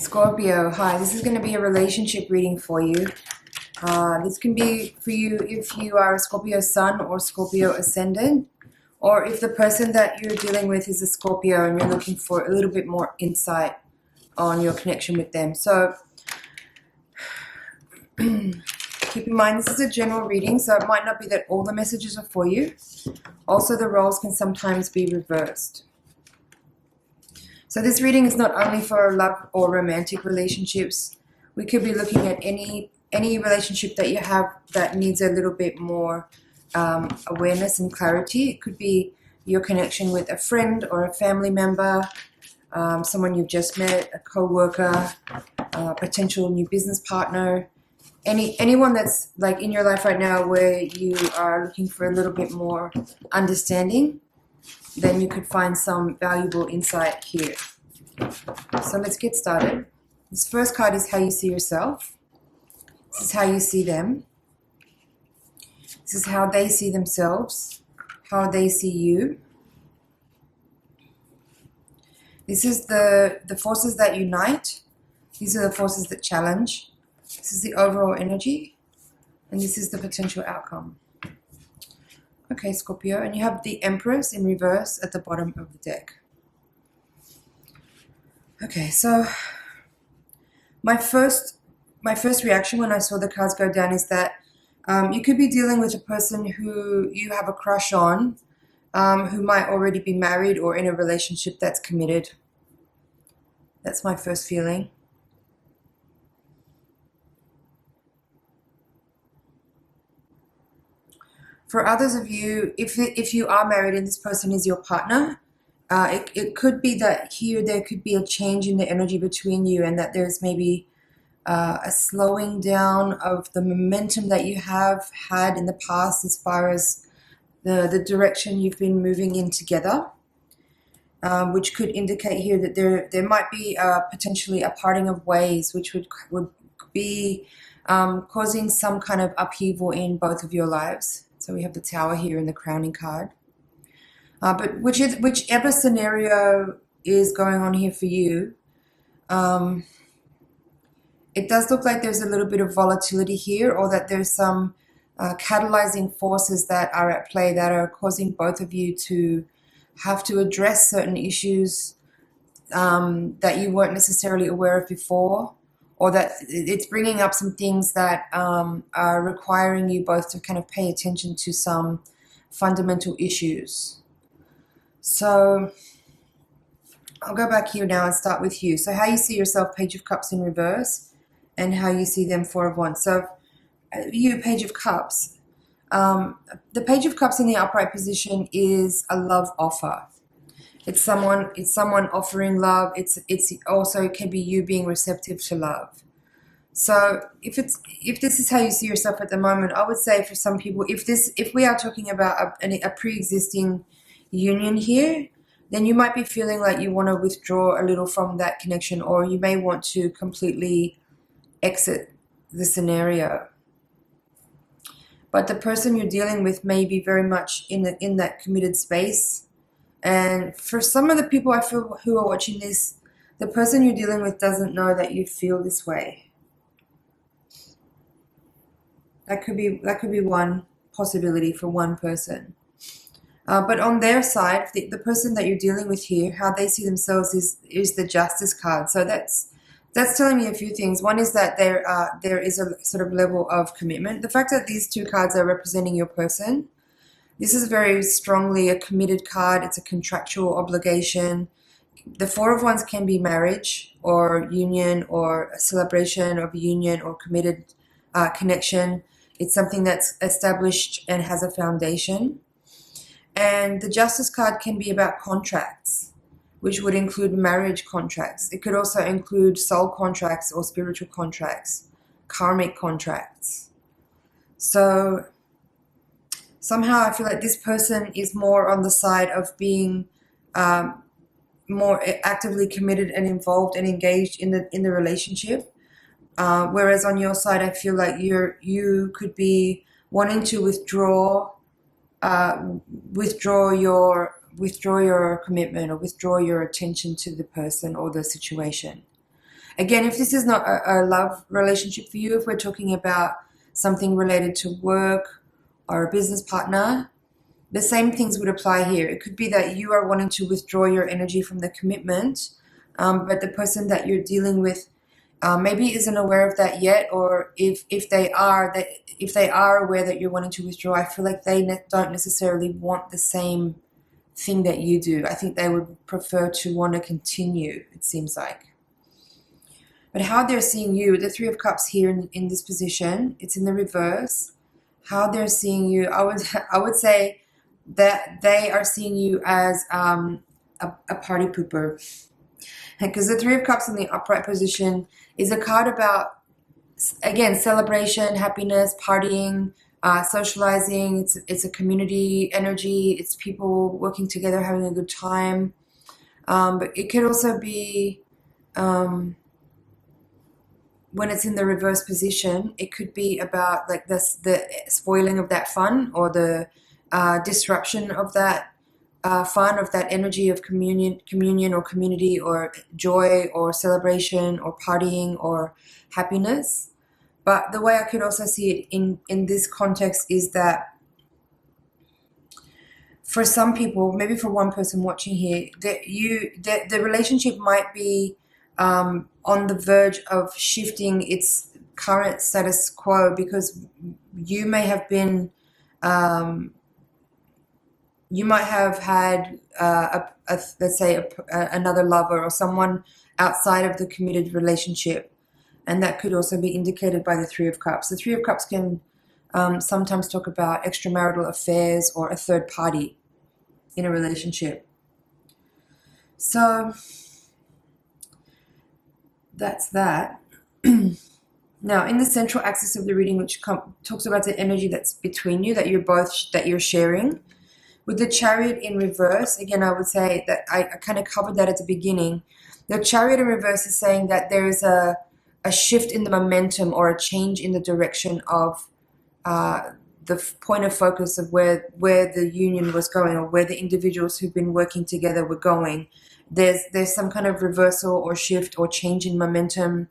Scorpio, hi, this is going to be a relationship reading for you. This can be for you if you are a Scorpio sun or Scorpio ascendant, or if the person that you're dealing with is a Scorpio and you're looking for a little bit more insight on your connection with them. So keep in mind, this is a general reading, so it might not be that all the messages are for you. Also, the roles can sometimes be reversed. So this reading is not only for love or romantic relationships. We could be looking at any relationship that you have that needs a little bit more awareness and clarity. It could be your connection with a friend or a family member, someone you've just met, a co-worker, a potential new business partner, anyone that's like in your life right now where you are looking for a little bit more understanding. Then you could find some valuable insight here. So let's get started. This first card is how you see yourself. This is how you see them. This is how they see themselves, how they see you. This is the forces that unite. These are the forces that challenge. This is the overall energy. And this is the potential outcome. Okay, Scorpio, and you have the Empress in reverse at the bottom of the deck. Okay, so my first reaction when I saw the cards go down is that you could be dealing with a person who you have a crush on, who might already be married or in a relationship that's committed. That's my first feeling. For others of you, if you are married and this person is your partner, it could be that here there could be a change in the energy between you, and that there's maybe a slowing down of the momentum that you have had in the past as far as the direction you've been moving in together, which could indicate here that there might be potentially a parting of ways, which would be causing some kind of upheaval in both of your lives. So we have the Tower here in the crowning card. But whichever scenario is going on here for you, it does look like there's a little bit of volatility here, or that there's some catalyzing forces that are at play that are causing both of you to have to address certain issues that you weren't necessarily aware of before, or that it's bringing up some things that are requiring you both to kind of pay attention to some fundamental issues. So I'll go back here now and start with you. So how you see yourself, Page of Cups in reverse, and how you see them, Four of Wands. So you, Page of Cups. The Page of Cups in the upright position is a love offer. It's someone offering love. It's also, it can be you being receptive to love. So if this is how you see yourself at the moment, I would say for some people, if we are talking about a pre-existing union here, then you might be feeling like you want to withdraw a little from that connection, or you may want to completely exit the scenario. But the person you're dealing with may be very much in that committed space. And for some of the people I feel who are watching this, the person you're dealing with doesn't know that you feel this way. That could be one possibility for one person. But on their side, the person that you're dealing with here, how they see themselves is the Justice card. So that's telling me a few things. One is that there is a sort of level of commitment. The fact that these two cards are representing your person, this is very strongly a committed card. It's a contractual obligation. The Four of Wands can be marriage or union or a celebration of a union or committed connection. It's something that's established and has a foundation. And the Justice card can be about contracts, which would include marriage contracts. It could also include soul contracts or spiritual contracts, karmic contracts. So somehow I feel like this person is more on the side of being more actively committed and involved and engaged in the relationship. Whereas on your side, I feel like you could be wanting to withdraw your commitment, or withdraw your attention to the person or the situation. Again, if this is not a love relationship for you, if we're talking about something related to work or a business partner, the same things would apply here. It could be that you are wanting to withdraw your energy from the commitment, but the person that you're dealing with maybe isn't aware of that yet, or if they are aware that you're wanting to withdraw, I feel like they don't necessarily want the same thing that you do. I think they would prefer to want to continue, it seems like. But how they're seeing you, the Three of Cups here in this position, it's in the reverse. How they're seeing you, I would say that they are seeing you as a party pooper. Because the Three of Cups in the upright position is a card about, again, celebration, happiness, partying, socializing. It's a community energy. It's people working together, having a good time. But it could also be, when it's in the reverse position, it could be about like the spoiling of that fun, or the disruption of that fun, of that energy of communion or community or joy or celebration or partying or happiness. But the way I could also see it in this context is that for some people, maybe for one person watching here, the relationship might be on the verge of shifting its current status quo, because you may have been you might have had let's say another lover or someone outside of the committed relationship, and that could also be indicated by the Three of Cups. The Three of Cups can sometimes talk about extramarital affairs or a third party in a relationship. So that's that. Now, in the central axis of the reading, which talks about the energy that's between you, that you're sharing, with the Chariot in reverse, again, I would say that I kind of covered that at the beginning. The Chariot in reverse is saying that there is a shift in the momentum, or a change in the direction of the point of focus of where the union was going, or where the individuals who've been working together were going. There's some kind of reversal or shift or change in momentum,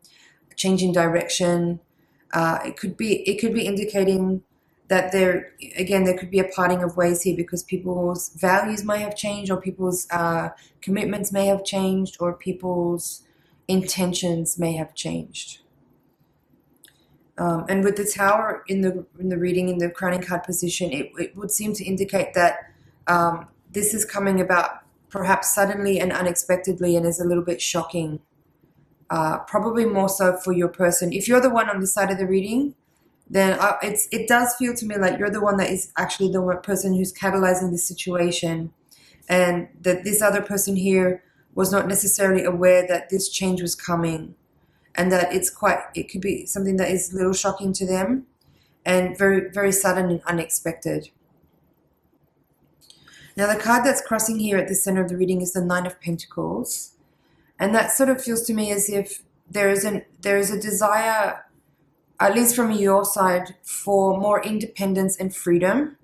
change in direction. It could be indicating that there could be a parting of ways here, because people's values may have changed, or people's commitments may have changed, or people's intentions may have changed. And with the Tower in the reading, in the crowning card position, it would seem to indicate that this is coming about perhaps suddenly and unexpectedly, and is a little bit shocking. Probably more so for your person. If you're the one on this side of the reading, then it does feel to me like you're the one that is actually the person who's catalyzing the situation, and that this other person here was not necessarily aware that this change was coming, and that it could be something that is a little shocking to them, and very, very sudden and unexpected. Now, the card that's crossing here at the center of the reading is the Nine of Pentacles, and that sort of feels to me as if there is a desire, at least from your side, for more independence and freedom.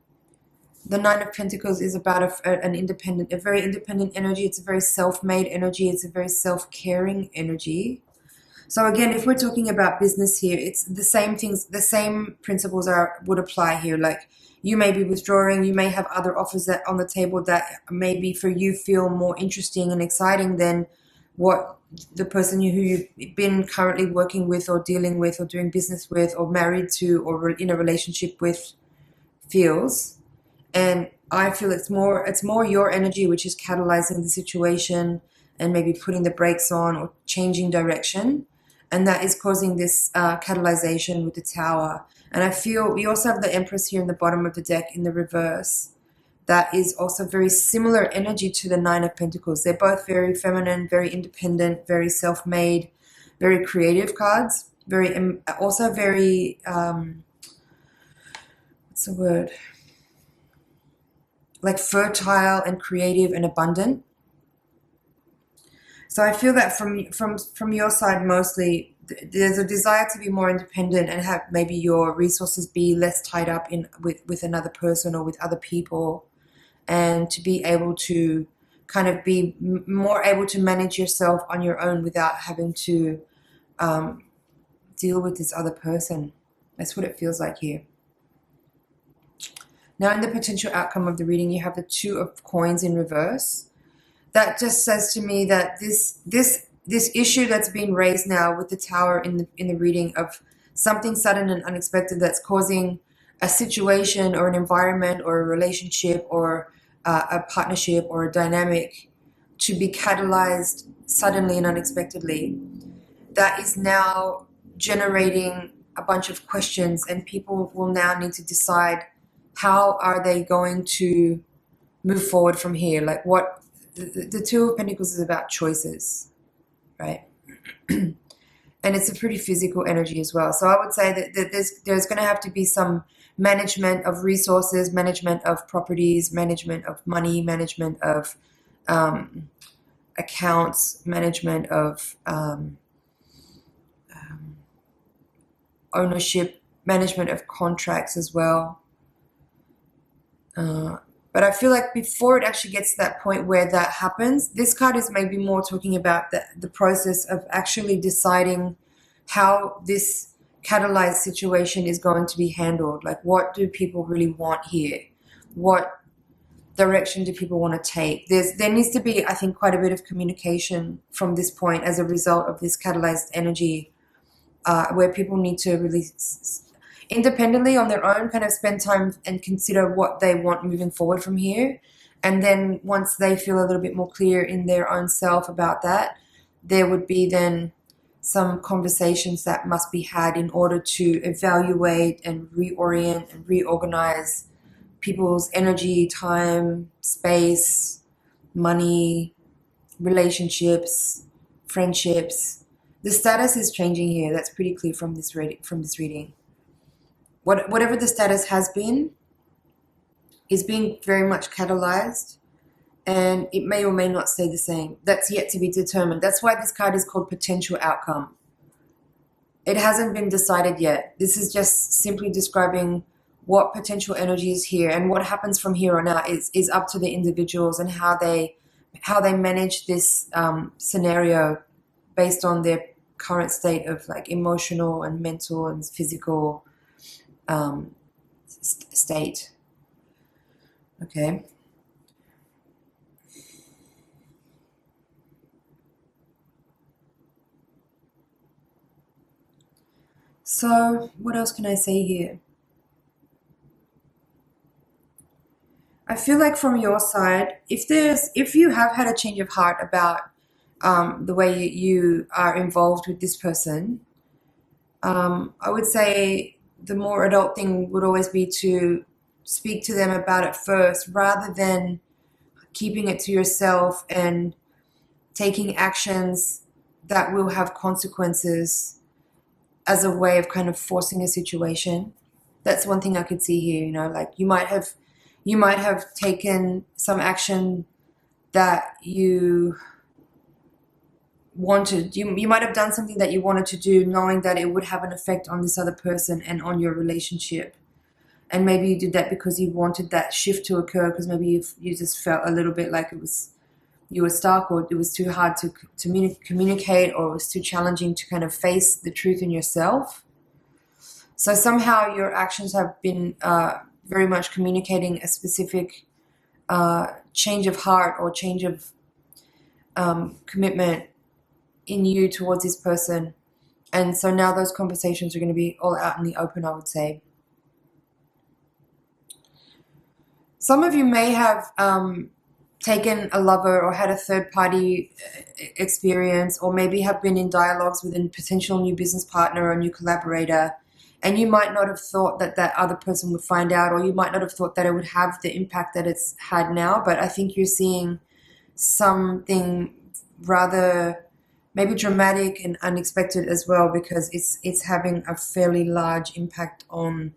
The Nine of Pentacles is about a very independent energy. It's a very self-made energy. It's a very self-caring energy. So again, if we're talking about business here, it's the same things, the same principles would apply here. Like, you may be withdrawing, you may have other offers that on the table that maybe for you feel more interesting and exciting than what the person who you've been currently working with, or dealing with, or doing business with, or married to, or in a relationship with feels. And I feel it's more your energy which is catalyzing the situation, and maybe putting the brakes on or changing direction, and that is causing this catalyzation with the Tower. And I feel we also have the Empress here in the bottom of the deck in the reverse. That is also very similar energy to the Nine of Pentacles. They're both very feminine, very independent, very self-made, very creative cards. Also very, what's the word? Like fertile and creative and abundant. So I feel that from your side mostly, there's a desire to be more independent and have maybe your resources be less tied up with another person or with other people, and to be able to kind of be more able to manage yourself on your own without having to deal with this other person. That's what it feels like here. Now, in the potential outcome of the reading, you have the Two of Coins in reverse. That just says to me that this issue that's been raised now with the Tower in the reading of something sudden and unexpected that's causing a situation or an environment or a relationship or a partnership or a dynamic to be catalyzed suddenly and unexpectedly, that is now generating a bunch of questions, and people will now need to decide how are they going to move forward from here. Like what the Two of Pentacles is about choices, right? And it's a pretty physical energy as well. So I would say that there's going to have to be some management of resources, management of properties, management of money, management of accounts, management of ownership, management of contracts as well. But I feel like before it actually gets to that point where that happens, this card is maybe more talking about the process of actually deciding how this catalyzed situation is going to be handled. Like, what do people really want here? What direction do people want to take? There needs to be, I think, quite a bit of communication from this point as a result of this catalyzed energy, where people need to really independently on their own kind of spend time and consider what they want moving forward from here. And then once they feel a little bit more clear in their own self about that, there would be then some conversations that must be had in order to evaluate and reorient and reorganize people's energy, time, space, money, relationships, friendships. The status is changing here. That's pretty clear from this reading. Whatever the status has been is being very much catalyzed, and it may or may not stay the same. That's yet to be determined. That's why this card is called potential outcome. It hasn't been decided yet. This is just simply describing what potential energy is here, and what happens from here on out is up to the individuals and how they manage this scenario based on their current state of like emotional and mental and physical state. Okay. So what else can I say here? I feel like from your side, if you have had a change of heart about the way you are involved with this person, I would say the more adult thing would always be to speak to them about it first, rather than keeping it to yourself and taking actions that will have consequences as a way of kind of forcing a situation. That's one thing I could see here, you know, like you might have taken some action that you wanted. You might have done something that you wanted to do knowing that it would have an effect on this other person and on your relationship. And maybe you did that because you wanted that shift to occur, because maybe you just felt a little bit like you were stuck, or it was too hard to communicate, or it was too challenging to kind of face the truth in yourself. So somehow your actions have been very much communicating a specific change of heart or change of commitment in you towards this person. And so now those conversations are going to be all out in the open, I would say. Some of you may have taken a lover or had a third-party experience, or maybe have been in dialogues with a potential new business partner or new collaborator, and you might not have thought that that other person would find out, or you might not have thought that it would have the impact that it's had now. But I think you're seeing something rather maybe dramatic and unexpected as well, because it's having a fairly large impact on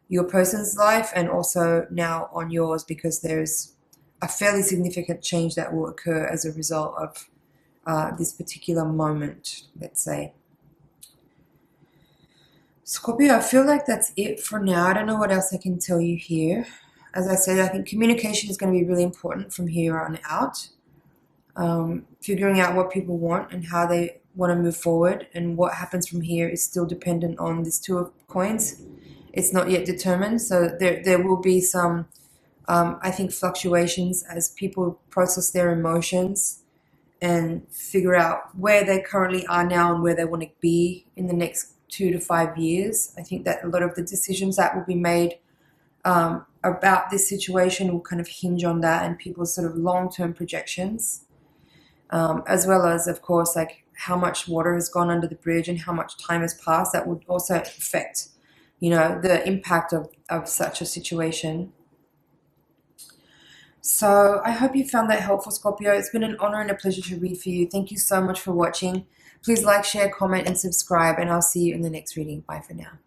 your person's life and also now on yours, because there's a fairly significant change that will occur as a result of this particular moment, let's say. Scorpio, I feel like that's it for now. I don't know what else I can tell you here. As I said, I think communication is going to be really important from here on out. Figuring out what people want and how they want to move forward, and what happens from here is still dependent on this Two of Coins. It's not yet determined, so there will be some, I think, fluctuations as people process their emotions and figure out where they currently are now and where they want to be in the next 2 to 5 years. I think that a lot of the decisions that will be made about this situation will kind of hinge on that and people's sort of long-term projections, as well as, of course, like how much water has gone under the bridge and how much time has passed. That would also affect, the impact of such a situation. So I hope you found that helpful, Scorpio. It's been an honor and a pleasure to read for you. Thank you so much for watching. Please like, share, comment, and subscribe, and I'll see you in the next reading. Bye for now.